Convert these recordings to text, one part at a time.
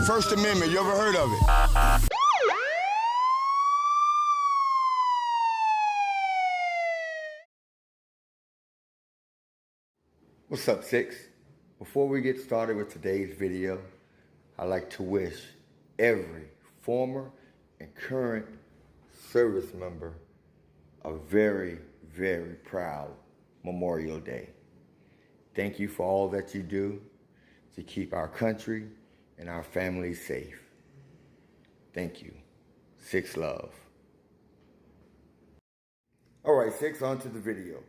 First Amendment, you ever heard of it? What's up, Six? Before we get started with today's video, I'd like to wish every former and current service member a very, very proud Memorial Day. Thank you for all that you do to keep our country and our families safe. Thank you. Six love. All right, Six, on to the video.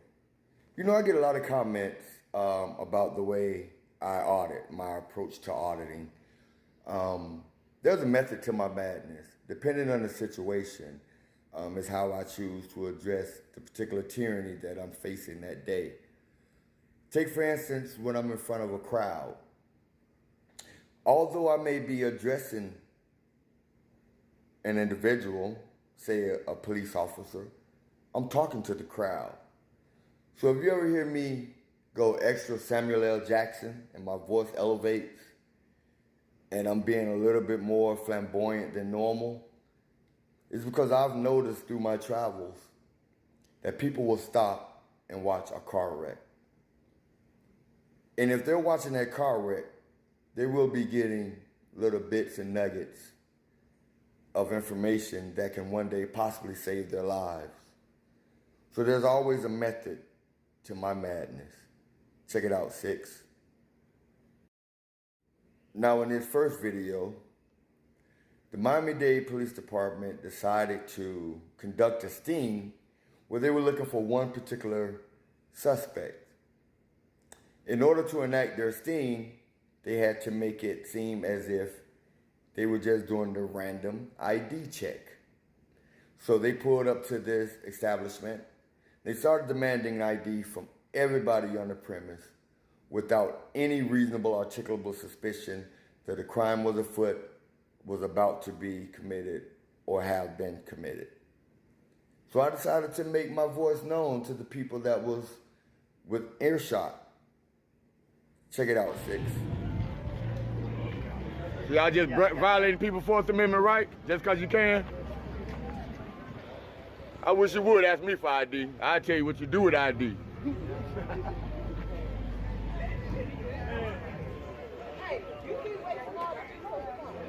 You know, I get a lot of comments about the way I audit, my approach to auditing. There's a method to my madness. Depending on the situation is how I choose to address the particular tyranny that I'm facing that day. Take, for instance, when I'm in front of a crowd. Although I may be addressing an individual, say a police officer, I'm talking to the crowd. So if you ever hear me go extra Samuel L. Jackson and my voice elevates and I'm being a little bit more flamboyant than normal, it's because I've noticed through my travels that people will stop and watch a car wreck. And if they're watching that car wreck, they will be getting little bits and nuggets of information that can one day possibly save their lives. So there's always a method to my madness. Check it out, Six. Now, in this first video, the Miami-Dade Police Department decided to conduct a sting where they were looking for one particular suspect. In order to enact their sting, they had to make it seem as if they were just doing the random ID check. So they pulled up to this establishment. They started demanding ID from everybody on the premise without any reasonable articulable suspicion that a crime was afoot, was about to be committed, or have been committed. So I decided to make my voice known to the people that was with earshot. Check it out, Six. Y'all just violating people's Fourth Amendment right just because you can? I wish you would ask me for ID. I'll tell you what you do with ID.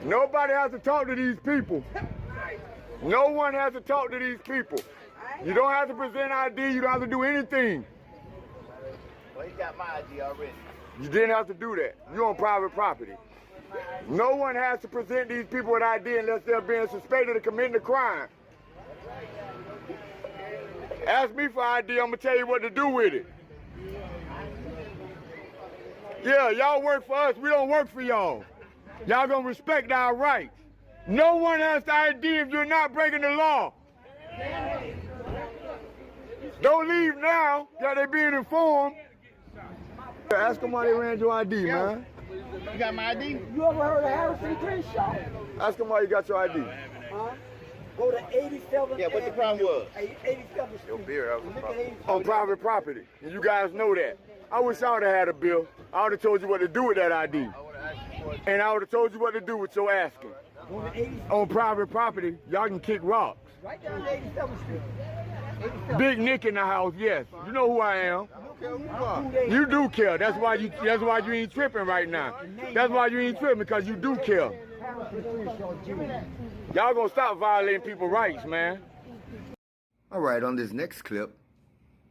Nobody has to talk to these people. No one has to talk to these people. You don't have to present ID. You don't have to do anything. Well, he got my ID already. You didn't have to do that. You're on private property. No one has to present these people with ID unless they're being suspected of committing a crime. Ask me for ID, I'm gonna tell you what to do with it. Yeah, y'all work for us, we don't work for y'all. Y'all gonna respect our rights. No one has to ID if you're not breaking the law. Don't leave now, that they being informed. Ask them why they ran your ID, man. You got my ID? You ever heard of Harrison Crenshaw? Ask them why you got your ID. Huh? Go to 87th. Yeah, what the problem was? 87th Street. Your beer, Look at 87th. on private property, and you guys know that. I wish I would have had a bill. I would have told you what to do with that ID. And I would have told you what to do with your asking. Go to 87th. On private property, y'all can kick rocks. Right down to 87th Street. 87th. Big Nick in the house, yes. You know who I am. Who they- You do care. That's why you ain't tripping right now. That's why you ain't tripping, because you do care. Harrison Crenshaw Jr. Y'all gonna stop violating people's rights, man. All right, on this next clip,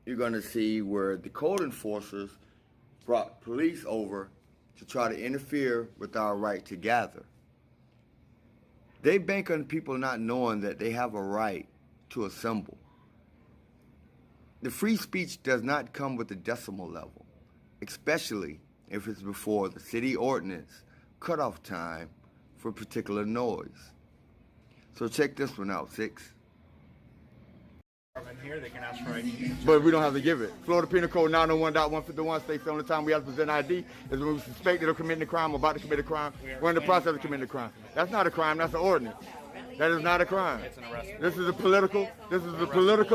you're gonna see where the code enforcers brought police over to try to interfere with our right to gather. They bank on people not knowing that they have a right to assemble. The free speech does not come with a decimal level, especially if it's before the city ordinance cutoff time for a particular noise. So check this one out, Six. Here, they can ask for ID. But we don't have to give it. Florida Penal Code 901.151 states the only time we have to present ID is when we're suspected of committing a crime or about to commit a crime. We're in the process of committing a crime. That's not a crime, that's an ordinance. That is not a crime. This is a political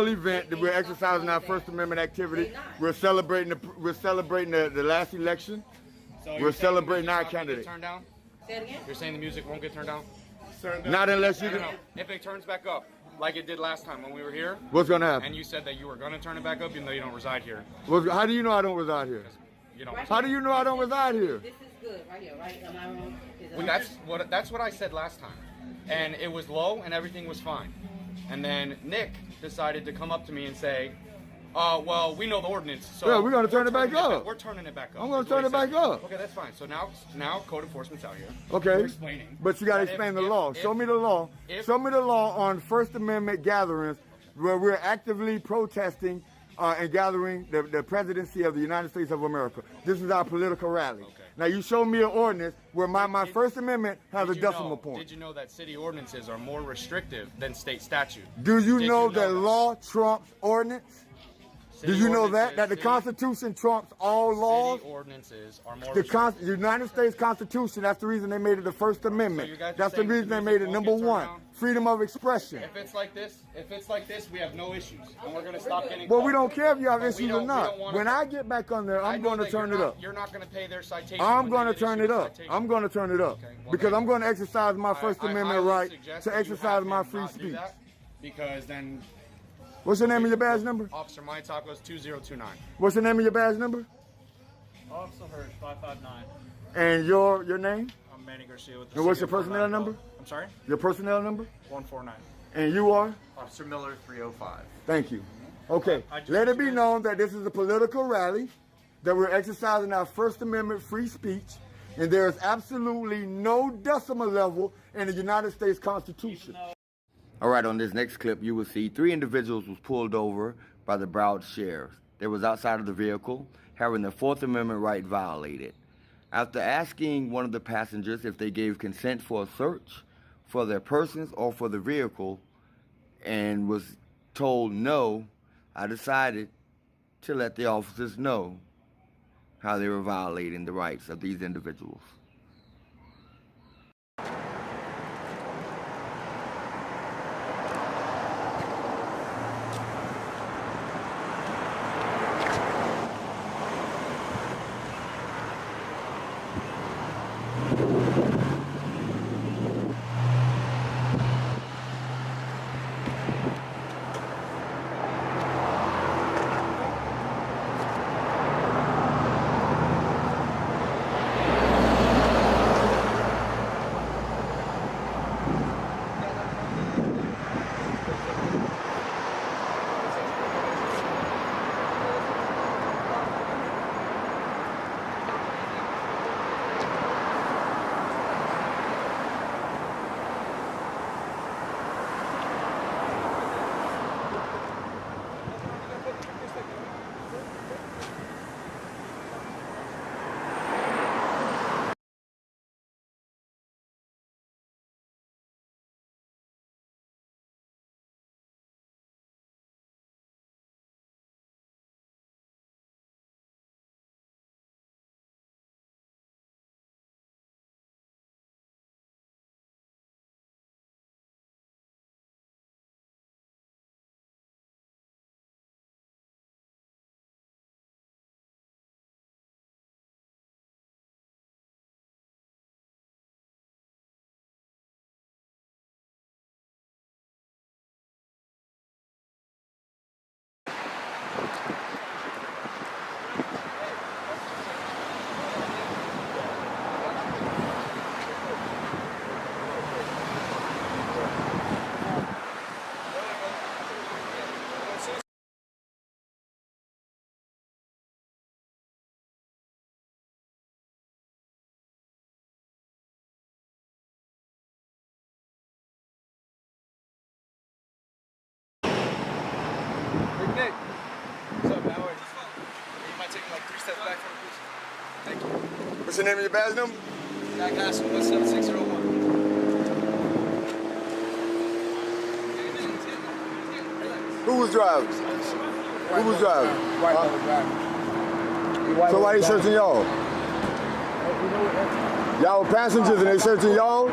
event that we're exercising our First Amendment activity. We're celebrating the last election. We're celebrating our candidate. Say it again? You're saying the music won't get turned down? Not unless you. No, no. If it turns back up, like it did last time when we were here, What's gonna happen? and you said that you were gonna turn it back up, even though you don't reside here. How do you know I don't reside here? You know. How do you know I don't reside here? This is good right here, right? Am I wrong? Is it Well, that's what I said last time, and it was low and everything was fine, and then Nick decided to come up to me and say, well, we know the ordinance, so Yeah, we're gonna turn it back up. We're turning it back up. I'm gonna is what turn he it back said. up. Okay, that's fine. So now code enforcement's out here. Okay. We're explaining. But you gotta that explain if- the law. if- Show me the law. Show me the law on First Amendment gatherings where we're actively protesting and gathering the presidency of the United States of America. This is our political rally. Okay. Now you show me an ordinance where my First Amendment has a Did you decimal know- point. Did you know that city ordinances are more restrictive than state statute? Do you Did know you that law trumps ordinance? Do City you know that? ordinances- That the city- Constitution trumps all laws? City ordinances are more The restrictive. United States Constitution, that's the reason they made it the First Amendment. you guys are That's the saying reason the they music made it won't number get turned one. down? Freedom of expression. If it's like this, we have no issues, and we're gonna stop getting. Well, we caught. don't care if you have But we issues don't- or we not. don't wanna- When I get back on there, I I'm know going to that turn you're it not- up. You're not going to pay their citation. I'm when going they to get turn issued it a up. citation. I'm going to turn it up. Okay, well, Because then- I'm going to exercise my First I Amendment highly right suggest to that you exercise have my him free not do speech. that, because then What's your name and your badge number? Officer My Tacos 2029. What's the name of your badge number? Officer Hirsch, 559. And your name? I'm Manny Garcia with the And what's City your of personnel Orlando. number? I'm sorry? Your personnel number? 149. And you are? Officer Miller, 305. Thank you. Okay, I just let it want be you- known that this is a political rally, that we're exercising our First Amendment free speech, and there is absolutely no decimal level in the United States Constitution. All right, on this next clip, you will see 3 individuals was pulled over by the Broward Sheriff. They was outside of the vehicle, having their Fourth Amendment right violated. After asking one of the passengers if they gave consent for a search for their persons or for the vehicle, and was told no, I decided to let the officers know how they were violating the rights of these individuals. Big Nick. What's up, man? How are you? You might take like 3 steps back from the police. Thank you. What's your name and your badge number? Jack Hassel, 17601. Who was driving? Who was driving? White man was driving. So why they searching y'all? Y'all were passengers and they searching y'all?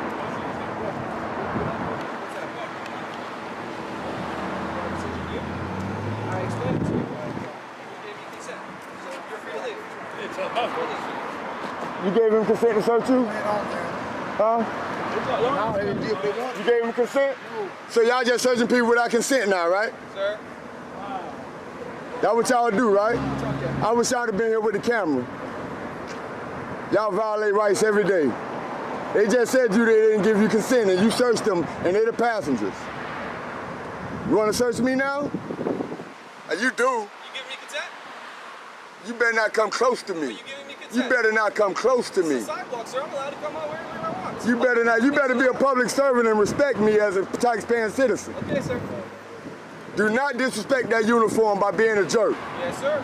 I explained it to you. You gave me consent. So you're free to leave. It's You gave him consent to search you? Huh? You gave him consent? So y'all just searching people without consent now, right? Sir? That's what y'all do, right? I wish y'all had been here with the camera. Y'all violate rights every day. They just said they didn't give you consent and you searched them and they're the passengers. You want to search me now? You do. You giving me consent? You better not come close to Are me. you giving me consent? You better not come close to me. It's a sidewalk, sir. I'm allowed to come out wherever I want. You better not. You better be a public servant and respect me as a taxpaying citizen. Okay, sir. Do not disrespect that uniform by being a jerk. Yes, sir.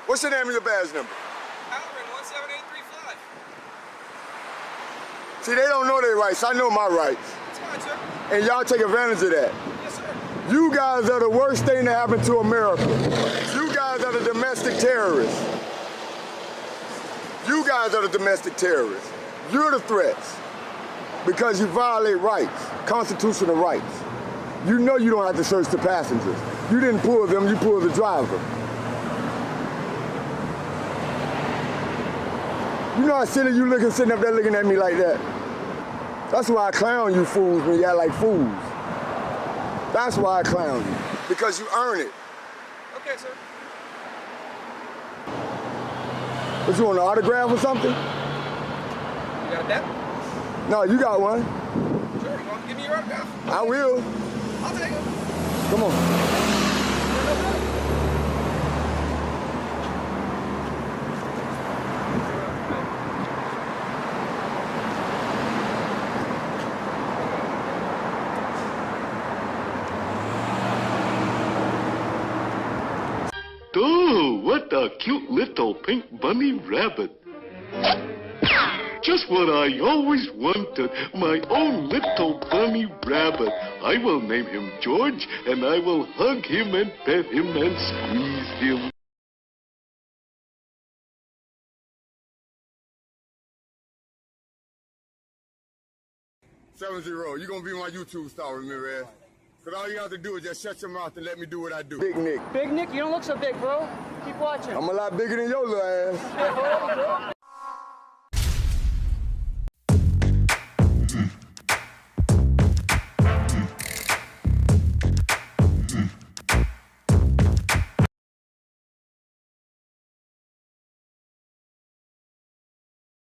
What's your name and your badge number? Halloran 17835. See, they don't know their rights. I know my rights. It's fine, sir. And y'all take advantage of that. Yes, sir. You guys are the worst thing that happened to America. You guys are the domestic terrorists. You guys are the domestic terrorists. You're the threats because you violate rights, constitutional rights. You know you don't have to search the passengers. You didn't pull them, you pulled the driver. You know how silly you looking sitting up there looking at me like that? That's why I clown you fools when you act like fools. That's why I clown you, because you earn it. Okay, sir. What, you want an autograph or something? You got that? No, you got one. Sure. You want to give me your autograph? I will. I'll take it. Come on. Oh, what a cute little pink bunny rabbit. Just what I always wanted, my own little bunny rabbit. I will name him George, and I will hug him and pet him and squeeze him. You're gonna be my YouTube star, Ramirez. Cause all you have to do is just shut your mouth and let me do what I do. Big Nick. Big Nick, you don't look so big, bro. Keep watching. I'm a lot bigger than your little ass.